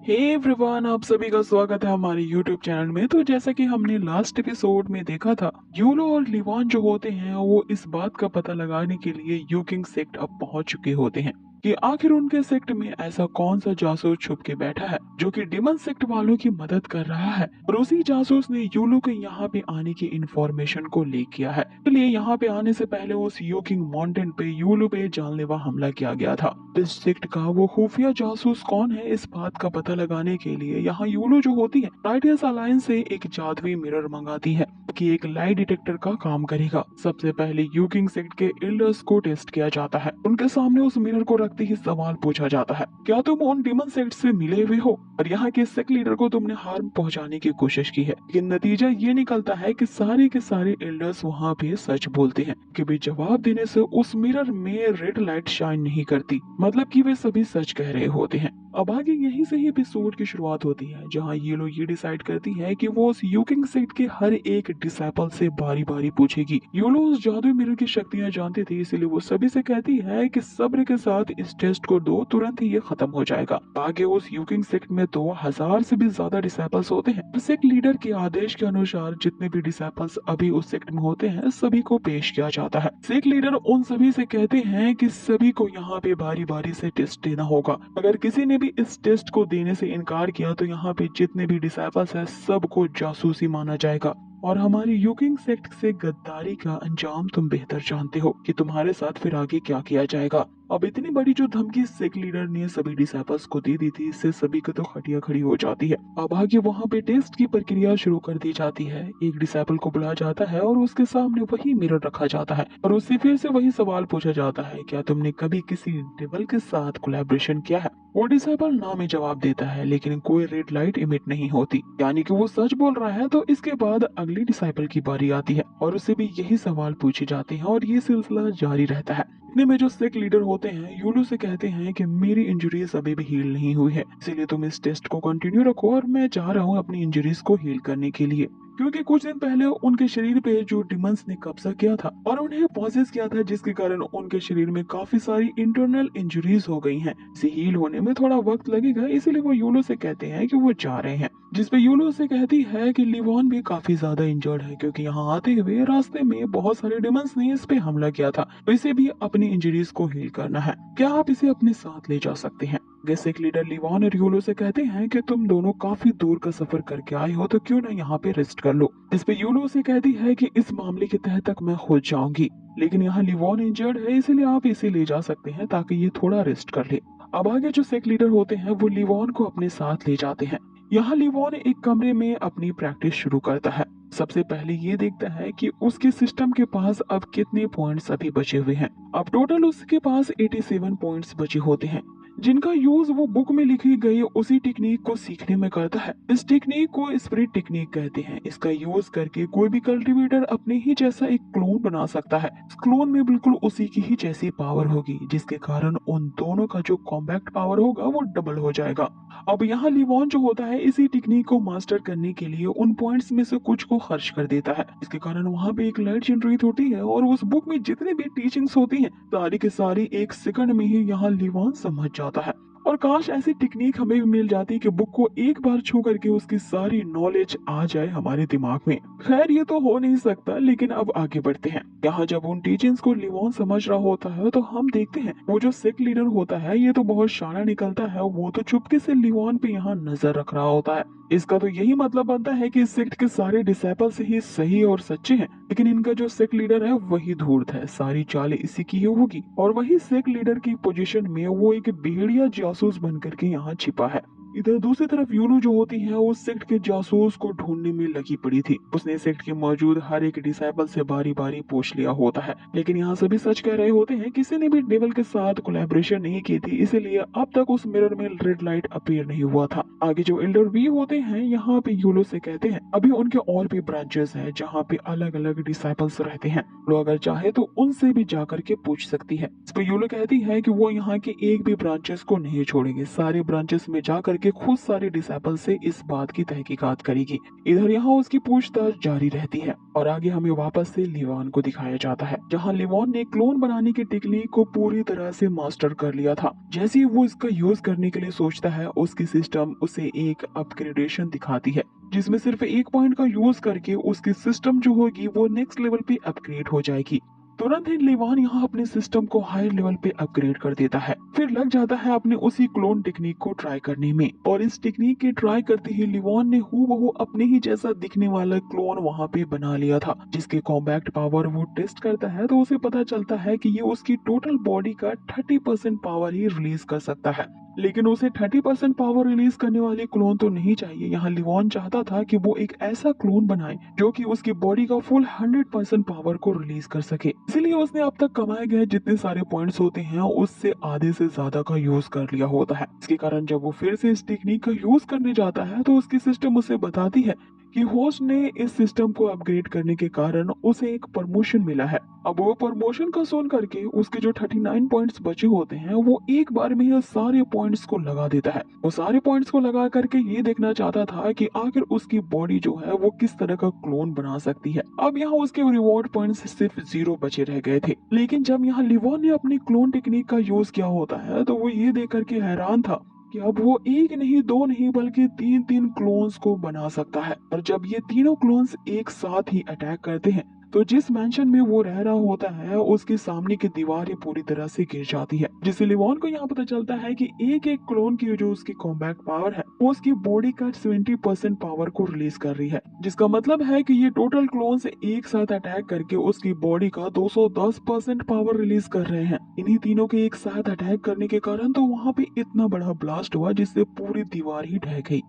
Hey everyone, आप सभी का स्वागत है हमारे यूट्यूब चैनल में। तो जैसा कि हमने लास्ट एपिसोड में देखा था, यूलो और लिवान जो होते हैं वो इस बात का पता लगाने के लिए यूकिंग सेक्ट अब पहुंच चुके होते हैं कि आखिर उनके सेक्ट में ऐसा कौन सा जासूस छुप के बैठा है जो कि डिमन सेक्ट वालों की मदद कर रहा है। और उसी जासूस ने यूलो के यहाँ पे आने की इंफॉर्मेशन को लीक किया है। इसलिए यहाँ पे आने से पहले उस यूकिंग माउंटेन पे यूलो पे जानलेवा हमला किया गया था। इस सेक्ट का वो खुफिया जासूस कौन है, इस बात का पता लगाने के लिए यहाँ यूलो जो होती है राइटर्स अलायंस से एक जादुई मिरर मंगाती है कि एक लाई डिटेक्टर का काम करेगा। सबसे पहले यूकिंग सेक्ट के एल्डर्स को टेस्ट किया जाता है। उनके सामने उस मिरर को रखते ही सवाल पूछा जाता है, क्या तुम उन डिमन सेक्ट से मिले हुए हो और यहाँ के सेक्ट लीडर को तुमने हार्म पहुंचाने की कोशिश की है। लेकिन नतीजा ये निकलता है कि सारे के सारे एल्डर्स वहाँ पे सच बोलते हैं कि भी जवाब देने से उस मिरर में रेड लाइट शाइन नहीं करती, मतलब कि वे सभी सच कह रहे होते हैं। अब आगे यहीं से ही एपिसोड की शुरुआत होती है, जहाँ ये लोग ये डिसाइड करती है कि वो उस यूकिंग सेक्ट के हर एक डिसाइपल से बारी बारी पूछेगी। यूलो उस जादुई मिरर की शक्तियां जानती थी, इसलिए वो सभी से कहती है कि सब्र के साथ इस टेस्ट को दो, तुरंत ही ये खत्म हो जाएगा। आगे उस यूकिंग सेक्ट में तो 1000 से भी ज्यादा डिसाइपल्स होते हैं। सेक्ट लीडर के आदेश के अनुसार जितने भी डिसाइपल्स अभी उस सेक्ट में होते हैं सभी को पेश किया जाता है। सेक्ट लीडर उन सभी से कहते हैं कि सभी को यहाँ पे बारी बारी से टेस्ट देना होगा। अगर किसी ने भी इस टेस्ट को देने से इनकार किया तो यहाँ पे जितने भी डिसाइपल्स हैं सबको जासूसी माना जाएगा और हमारी यूकिंग सेक्ट से गद्दारी का अंजाम तुम बेहतर जानते हो कि तुम्हारे साथ फिर आगे क्या किया जाएगा। अब इतनी बड़ी जो धमकी सेक्ट लीडर ने सभी डिसाइपल्स को दे दी थी, इससे सभी को तो खटिया खड़ी हो जाती है। अब आगे वहाँ पे टेस्ट की प्रक्रिया शुरू कर दी जाती है। एक डिसाइपल को बुलाया जाता है और उसके सामने वही मिरर रखा जाता है और उससे फिर से वही सवाल पूछा जाता है, क्या तुमने कभी किसी डेविल के साथ कोलैबोरेशन किया है। वो डिसाइपल ना में जवाब देता है, लेकिन कोई रेड लाइट इमिट नहीं होती, यानी कि वो सच बोल रहा है। तो इसके बाद अगली डिसाइपल की बारी आती है और उससे भी यही सवाल पूछे जाते हैं और ये सिलसिला जारी रहता है। इतने में जो सेक्ट लीडर होते हैं यूलो से कहते हैं कि मेरी इंजरीज अभी भी हील नहीं हुई है, इसीलिए तुम इस टेस्ट को कंटिन्यू रखो और मैं जा रहा हूँ अपनी इंजरीज को हील करने के लिए। क्योंकि कुछ दिन पहले उनके शरीर पे जो डिमंस ने कब्जा किया था और उन्हें पॉसेस किया था, जिसके कारण उनके शरीर में काफी सारी इंटरनल इंजरीज हो गई हैं। इसे हील होने में थोड़ा वक्त लगेगा, इसीलिए वो यूलो से कहते हैं कि वो जा रहे हैं। जिसपे यूलो से कहती है कि लिवॉन भी काफी ज्यादा इंजर्ड है, क्योंकि यहाँ आते हुए रास्ते में बहुत सारे डिमंस ने इस पे हमला किया था, तो इसे भी अपनी इंजरीज को हील करना है। क्या आप इसे अपने साथ ले जा सकते हैं। सेक्ट लीडर लिवॉन और यूलो से कहते हैं कि तुम दोनों काफी दूर का सफर करके आए हो, तो क्यों ना यहाँ पे रेस्ट कर लो। इस पे यूलो से कहती है कि इस मामले के तहत तक मैं खुद जाऊंगी, लेकिन यहाँ लिवॉन इंजर्ड है, इसलिए आप इसे ले जा सकते हैं ताकि ये थोड़ा रेस्ट कर ले। अब आगे जो सेक्ट लीडर होते हैं वो लिवॉन को अपने साथ ले जाते हैं। यहाँ लिवॉन एक कमरे में अपनी प्रैक्टिस शुरू करता है। सबसे पहले ये देखता है कि उसके सिस्टम के पास अब कितने पॉइंट्स अभी बचे हुए हैं। अब टोटल उसके पास 87 पॉइंट्स बचे होते हैं, जिनका यूज वो बुक में लिखी गई उसी टेक्निक को सीखने में करता है। इस टेक्निक को स्पिरिट टेक्निक कहते हैं। इसका यूज करके कोई भी कल्टीवेटर अपने ही जैसा एक क्लोन बना सकता है। इस क्लोन में बिल्कुल उसी की ही जैसी पावर होगी, जिसके कारण उन दोनों का जो कॉम्बैक्ट पावर होगा वो डबल हो जाएगा। अब यहाँ लिवॉन जो होता है इसी टेक्निक को मास्टर करने के लिए उन पॉइंट्स में से कुछ को खर्च कर देता है। इसके कारण वहाँ पे एक लाइट जनरेट होती है और उस बुक में जितनी भी टीचिंग्स होती हैं सारी के सारी एक सेकंड में ही यहाँ लिवॉन समझ जाता है। और काश ऐसी टेक्निक हमें भी मिल जाती कि बुक को एक बार छू करके उसकी सारी नॉलेज आ जाए हमारे दिमाग में। खैर ये तो हो नहीं सकता, लेकिन अब आगे बढ़ते हैं। यहाँ जब उन टीचिंग्स को लिवॉन समझ रहा होता है तो हम देखते हैं वो जो सेक्ट लीडर होता है ये तो बहुत शाना निकलता है, वो तो चुपके से लिवॉन पे यहाँ नजर रख रहा होता है। इसका तो यही मतलब बनता है कि इस सेक्ट के सारे डिसाइपल्स ही सही और सच्चे हैं, लेकिन इनका जो सेक्ट लीडर है वही धूर्त है। सारी चालें इसी की ही होगी और वही सेक्ट लीडर की पोजीशन में वो एक भेड़िया जासूस बन करके यहाँ छिपा है। इधर दूसरी तरफ यूनो जो होती है वो सेक्ट के जासूस को ढूंढने में लगी पड़ी थी। उसने सेक्ट के मौजूद हर एक डिसाइपल से बारी बारी पूछ लिया होता है, लेकिन यहाँ सभी सच कह रहे होते हैं। किसी ने भी डेविल के साथ कोलैबोरेशन नहीं की थी, इसलिए अब तक उस मिरर में रेड लाइट अपीयर नहीं हुआ था। आगे जो एल्डर वी होते हैं यहाँ पे यूलो से कहते हैं अभी उनके और भी ब्रांचेस हैं जहाँ पे अलग अलग डिसाइपल्स रहते हैं, तो अगर चाहे तो उनसे भी जाकर के पूछ सकती है। इस पे यूलो कहती है कि वो यहाँ के एक भी ब्रांचेस को नहीं छोड़ेंगे, सारे ब्रांचेस में जाकर करके खुद सारे डिसेबल से इस बात की तहकीकात करेगी। इधर यहाँ उसकी पूछताछ जारी रहती है और आगे हमें वापस से लिवान को दिखाया जाता है, जहाँ लिवान ने क्लोन बनाने की टेक्निक को पूरी तरह से मास्टर कर लिया था। जैसे ही वो इसका यूज करने के लिए सोचता है, उसकी सिस्टम उसे एक अपग्रेडेशन दिखाती है, जिसमें सिर्फ एक पॉइंट का यूज करके उसकी सिस्टम जो होगी वो नेक्स्ट लेवल पे अपग्रेड हो जाएगी। तुरंत ही लिवान यहाँ अपने सिस्टम को हायर लेवल पे अपग्रेड कर देता है, फिर लग जाता है अपने उसी क्लोन टेक्निक को ट्राई करने में। और इस टेक्निक के ट्राई करते ही लिवान ने हूबहू अपने ही जैसा दिखने वाला क्लोन वहाँ पे बना लिया था, जिसके कॉम्बैक्ट पावर वो टेस्ट करता है तो उसे पता चलता है कि ये उसकी टोटल बॉडी का 30% पावर ही रिलीज कर सकता है। लेकिन उसे 30% पावर रिलीज करने वाली क्लोन तो नहीं चाहिए। यहाँ लिवान चाहता था कि वो एक ऐसा क्लोन बनाए जो कि उसकी बॉडी का फुल 100% पावर को रिलीज कर सके। इसीलिए उसने अब तक कमाए गए जितने सारे पॉइंट्स होते हैं उससे आधे से ज्यादा का यूज कर लिया होता है। इसके कारण जब वो फिर से इस टेक्निक का यूज करने जाता है तो उसकी सिस्टम उसे बताती है कि होस्ट ने इस सिस्टम को अपग्रेड करने के कारण उसे एक प्रमोशन मिला है। अब वो प्रमोशन का सुन करके उसके जो 39 पॉइंट्स बचे होते हैं वो एक बार में ही सारे पॉइंट्स को लगा देता है। वो सारे पॉइंट्स को लगा करके ये देखना चाहता था कि आखिर उसकी बॉडी जो है वो किस तरह का क्लोन बना सकती है। अब यहाँ उसके रिवॉर्ड पॉइंट्स सिर्फ 0 बचे रह गए थे। लेकिन जब यहाँ लिवान ने अपनी क्लोन टेक्निक का यूज किया होता है तो वो ये देख करके हैरान था कि अब वो एक नहीं दो नहीं बल्कि 3 क्लोन्स को बना सकता है। और जब ये तीनों क्लोन्स एक साथ ही अटैक करते हैं तो जिस मेंशन में वो रह रहा होता है उसके सामने की दीवार ही पूरी तरह से गिर जाती है, जिससे लिवान को यहाँ पता चलता है कि एक एक क्लोन की जो उसकी कॉम्बैक्ट पावर है वो उसकी बॉडी का 70% पावर को रिलीज कर रही है, जिसका मतलब है कि ये टोटल क्लोन्स एक साथ अटैक करके उसकी बॉडी का 210% पावर रिलीज कर रहे हैं। इन्हीं तीनों के एक साथ अटैक करने के कारण तो वहाँ पे इतना बड़ा ब्लास्ट हुआ जिससे पूरी दीवार ही ढह गई।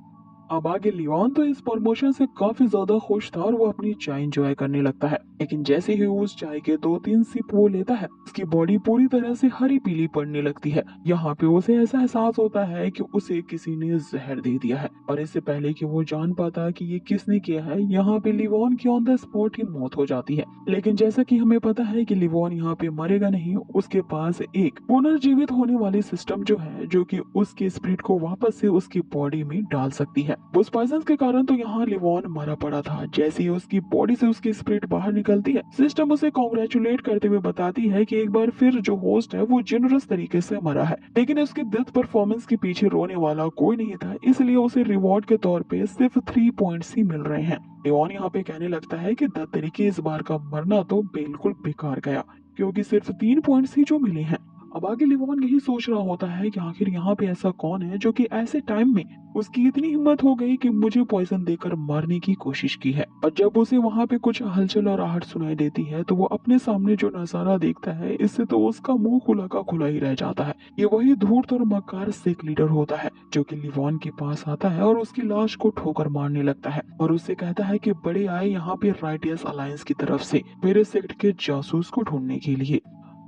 अब आगे लिवान तो इस प्रमोशन से काफी ज्यादा खुश था और वो अपनी चाय एंजॉय करने लगता है। लेकिन जैसे ही उस चाय के 2-3 सिप वो लेता है उसकी बॉडी पूरी तरह से हरी पीली पड़ने लगती है। यहाँ पे उसे ऐसा एहसास होता है कि उसे किसी ने जहर दे दिया है। और इससे पहले कि वो जान पाता कि ये किसने किया है, यहाँ पे लिवान की ऑन द स्पॉट ही मौत हो जाती है। लेकिन जैसा कि हमें पता है कि लिवान यहाँ पे मरेगा नहीं, उसके पास एक पुनर्जीवित होने वाली सिस्टम जो है जो कि उसके स्पिरिट को वापस से उसकी बॉडी में डाल सकती है। उस पॉइजन के कारण तो यहाँ लिवान मरा पड़ा था। जैसे ही उसकी बॉडी से उसकी स्पिरिट बाहर निकलती है सिस्टम उसे कॉन्ग्रेचुलेट करते हुए बताती है कि एक बार फिर जो होस्ट है वो जेनरस तरीके से मरा है, लेकिन उसकी डेथ परफॉर्मेंस के पीछे रोने वाला कोई नहीं था, इसलिए उसे रिवॉर्ड के तौर पे सिर्फ 3 पॉइंट्स ही मिल रहे हैं। लिवान यहाँ पे कहने लगता है कि द तरीके इस बार का मरना तो बिल्कुल बेकार गया, क्योंकि सिर्फ 3 पॉइंट्स ही जो मिले हैं। अब आगे लिवान यही सोच रहा होता है कि आखिर यहाँ पे ऐसा कौन है जो कि ऐसे टाइम में उसकी इतनी हिम्मत हो गई कि मुझे पॉइजन देकर मारने की कोशिश की है। और जब उसे वहाँ पे कुछ हलचल और आहट सुनाई देती है तो वो अपने सामने जो नजारा देखता है इससे तो उसका मुंह खुला का खुला ही रह जाता है। ये वही धूर्त और मक्कार सिख लीडर होता है जो कि लिवान के पास आता है और उसकी लाश को ठोकर मारने लगता है और उससे कहता है कि बड़े आए यहाँ पे राइटियस अलायंस की तरफ से मेरे सेक्ट के जासूस को ढूंढने के लिए।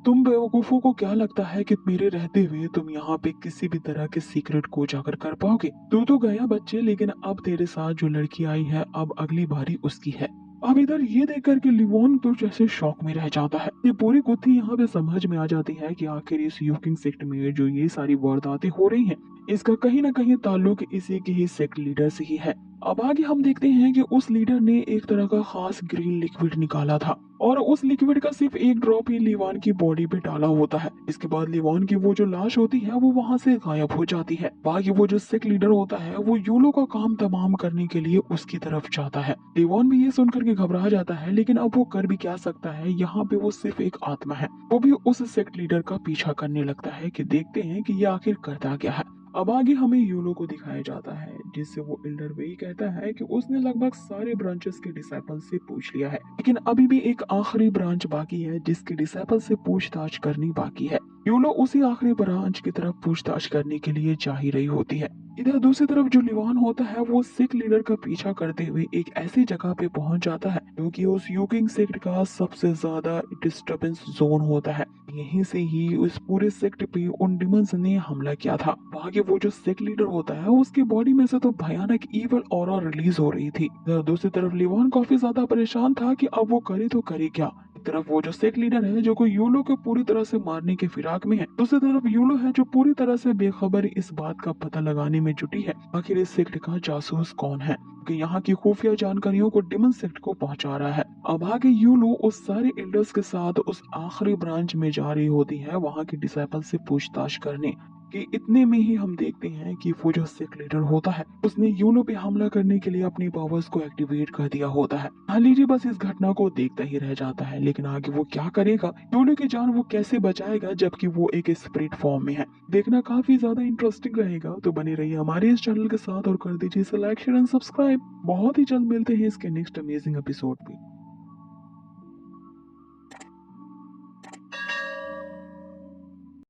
तुम बेवकूफों को क्या लगता है कि मेरे रहते हुए तुम यहाँ पे किसी भी तरह के सीक्रेट को उजागर कर पाओगे? तू तो गया बच्चे, लेकिन अब तेरे साथ जो लड़की आई है अब अगली बारी उसकी है। अब इधर ये देख कर के लिवान तो जैसे शॉक में रह जाता है। ये पूरी गुत्थी यहाँ पे समझ में आ जाती है कि आखिर इस यूकिंग सेक्ट में जो ये सारी वारदातें हो रही हैं इसका कहीं ना कहीं ताल्लुक इसी के ही सेक्ट लीडर से ही है। अब आगे हम देखते हैं कि उस लीडर ने एक तरह का खास ग्रीन लिक्विड निकाला था और उस लिक्विड का सिर्फ एक ड्रॉप ही लिवान की बॉडी पे डाला होता है। इसके बाद लिवान की वो जो लाश होती है वो वहाँ से गायब हो जाती है। बाकी वो जो सेक्ट लीडर होता है वो यूलो का काम तमाम करने के लिए उसकी तरफ जाता है। लिवान भी ये सुनकर के घबरा जाता है, लेकिन अब वो कर भी क्या सकता है। यहाँ पे वो सिर्फ एक आत्मा है। वो भी उस सेक्ट लीडर का पीछा करने लगता है कि देखते हैं कि ये आखिर करता क्या है। अब आगे हमें यूलो को दिखाया जाता है जिससे वो एल्डर वेई कहता है कि उसने लगभग सारे ब्रांचेस के डिसाइपल से पूछ लिया है, लेकिन अभी भी एक आखिरी ब्रांच बाकी है जिसके डिसाइपल से पूछताछ करनी बाकी है। यूलो उसी आखिरी ब्रांच की तरफ पूछताछ करने के लिए जा ही रही होती है। इधर दूसरी तरफ जो लिवान होता है वो सिख लीडर का पीछा करते हुए एक ऐसी जगह पे पहुंच जाता है जो कि उस यूकिंग सेक्ट का सबसे ज्यादा डिस्टर्बेंस जोन होता है। यहीं से ही उस पूरे सेक्ट पे उन डिमंस ने हमला किया था। आगे वो जो सेक्ट लीडर होता है उसकी बॉडी में से तो भयानक ईवल ऑरा रिलीज हो रही थी। दूसरी तरफ लिवान काफी ज्यादा परेशान था कि अब वो करे तो करे क्या। एक तरफ वो जो सेक्ट लीडर है जो को यूलो को पूरी तरह से मारने के फिराक में है, दूसरी तरफ यूलो है जो पूरी तरह से बेखबर इस बात का पता लगाने में जुटी है आखिर इस सेक्ट का जासूस कौन है, कि यहाँ की खुफिया जानकारियों को डिमन सेक्ट को पहुंचा रहा है। अब आगे यूलो उस सारे एल्डर्स के साथ उस आखिरी ब्रांच में जा रही होती है वहाँ के डिसाइपल से पूछताछ करने, कि इतने में ही हम देखते हैं कि वो जो सेक्ट लीडर होता है उसने यूलो पे हमला करने के लिए अपनी पावर्स को एक्टिवेट कर दिया होता है। हालीजी बस इस घटना को देखता ही रह जाता है, लेकिन आगे वो क्या करेगा, यूलो की जान वो कैसे बचाएगा जबकि वो एक स्पिरिट फॉर्म में है, देखना काफी ज्यादा इंटरेस्टिंग रहेगा। तो बने रहिए हमारे इस चैनल के साथ और कर दीजिए इसे लाइक शेयर एंड सब्सक्राइब। बहुत ही जल्द मिलते हैं इसके नेक्स्ट अमेजिंग एपिसोड में।